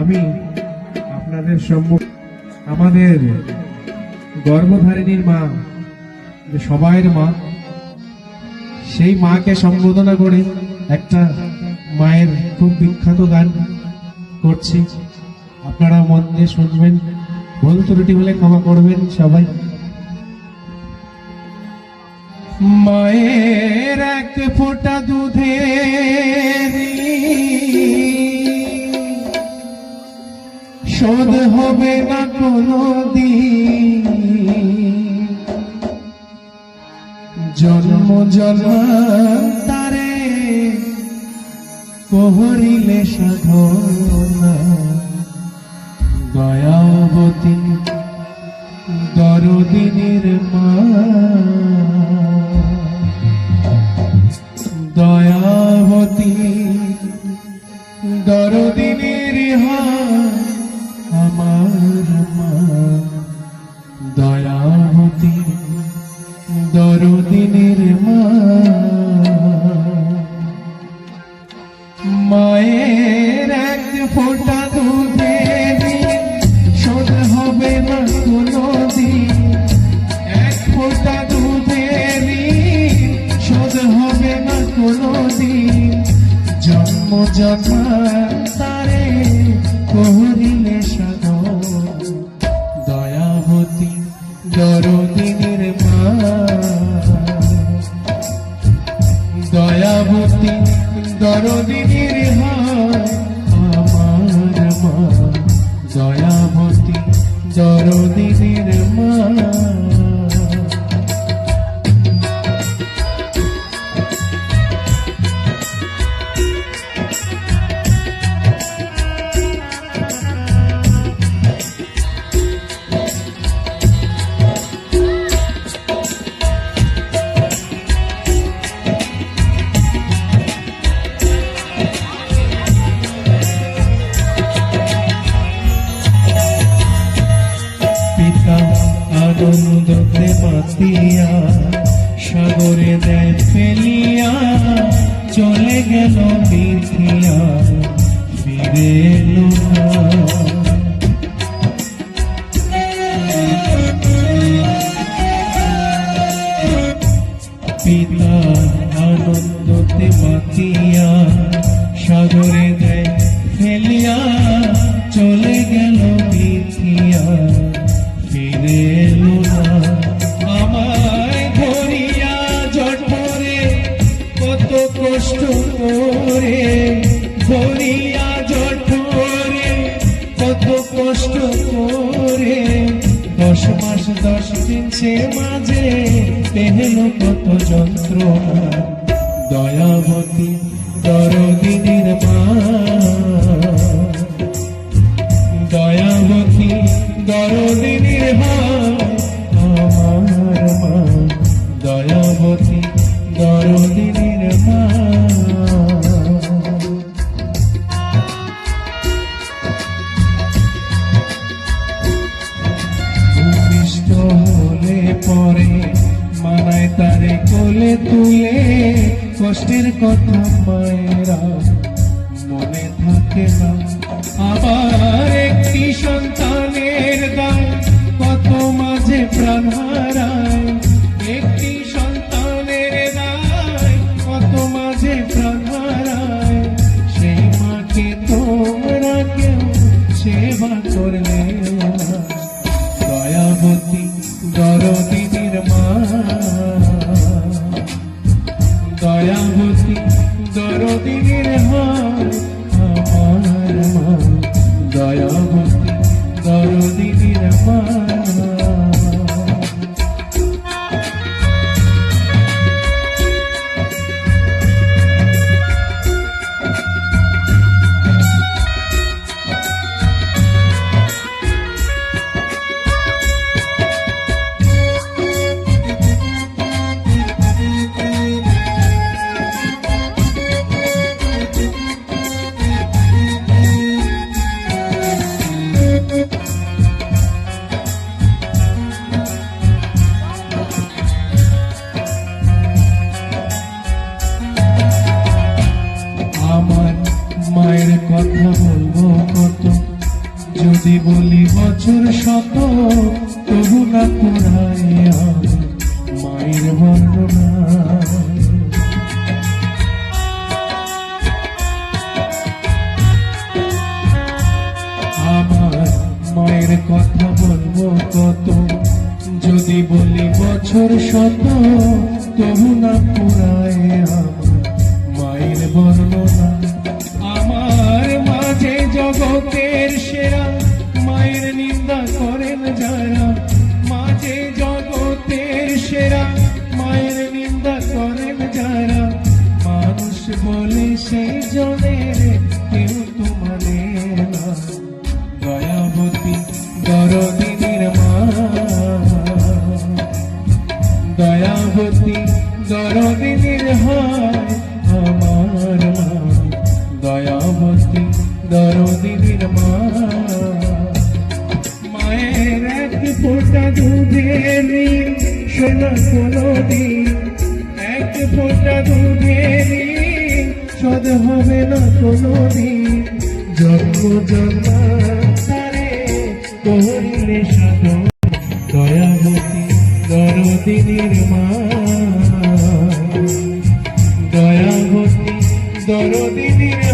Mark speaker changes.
Speaker 1: আমি আপনাদের সম্মুখে আমাদের গর্ভধারিণীর মা, যে সবাইয়ের মা, সেই মাকে সম্বোধনা করে একটা মায়ের খুব বিখ্যাত গান করছি। আপনারা মন দিয়ে শুনবেন, ভুল ত্রুটি হলে ক্ষমা করবেন সবাই। মায়ের এক ফোঁটা দুধের শোধ হবে না কোনো দিন, জন্ম জন্মান্তরে করিলে সাধনা। দয়াবতী দরদিনীর মা, দয়াবতী দরদিনীর আমার মা, দয়াবতী দরদিনীর মা। মায়ের এক ফোঁটা দুধের শোধ হবে না কোনো দিন, এক ফোঁটা দুধের শোধ হবে না কোনো দিন, জন্ম জন্মান্তরে করিলে সাধন। দয়াবতী দরদিনীর মা, দয়াবতী দরদিনীর মা আমার মা, দয়াবতী দরদিনীর মা। আনন্দতে মাতিয়া সাগরে দেয় ফেলিয়া, চলে গেল মিথিয়া ফিরে এলো না। পিতা আনন্দতে মাতিয়া সাগরে দেয় ফেলিয়া, চলে গেল মিথিয়া ফিরে এলো না। আমায় ধরিয়া জঠরে কত কষ্ট করে, ধরিয়া জঠরে কত কষ্ট করে, 10 মাস 10 দিন সে মাঝে পেহল কত যন্ত্রণা। দয়াবতী দরদিনীর মা, দয়াবতী দরদিনীর মা আমার মা, দয়াবতী দরদিনীর মা। ভূমিষ্ঠ হলে পরে মানায় তারে কোলে তুলে, কষ্টের কথা মায়েরা মনে থাকে না। আবার একটি সন্তানের দায় কত মাঝে প্রাণ হারায়, একটি সন্তানের দায় কত মাঝে প্রাণ হারায়। সেই মাকে তোমরা কেউ সেবা করলে না। দয়াবতী দরদিনীর মা, দয়াবতী দরদিনীর মা আমার মা, দয়াবতী দরদিনীর মা। যদি বলি বছর শত তবু না পুরায় আমার মায়ের বর্ণনা। আমার মায়ের কথা বলবো কত, যদি বলি বছর শত তবু না পুরায় আমার মায়ের বর্ণনা। আমার মাঝে জগতের সেরা, মায়ের নিন্দা করেন যারা, মাঝে জগতের সেরা, মায়ের নিন্দা করেন যারা, মানুষ বলে সেই জনের কেউ তো মানে না। দয়াবতী দরদিনীর মা, দয়াবতী দরদিনীর হয় আমার মা, দয়াবতী দরদিনীর মা। মায়ের এক ফোঁটা দুধের ঋণ শোনা কোনোদিন, এক ফোঁটা দুধের ঋণ শোধ হবে না কোনোদিন। জন্ম জন্মান্তরে করিলে সাধন, দয়াবতী দরদিনীর মা, দয়াবতী দরদিনীর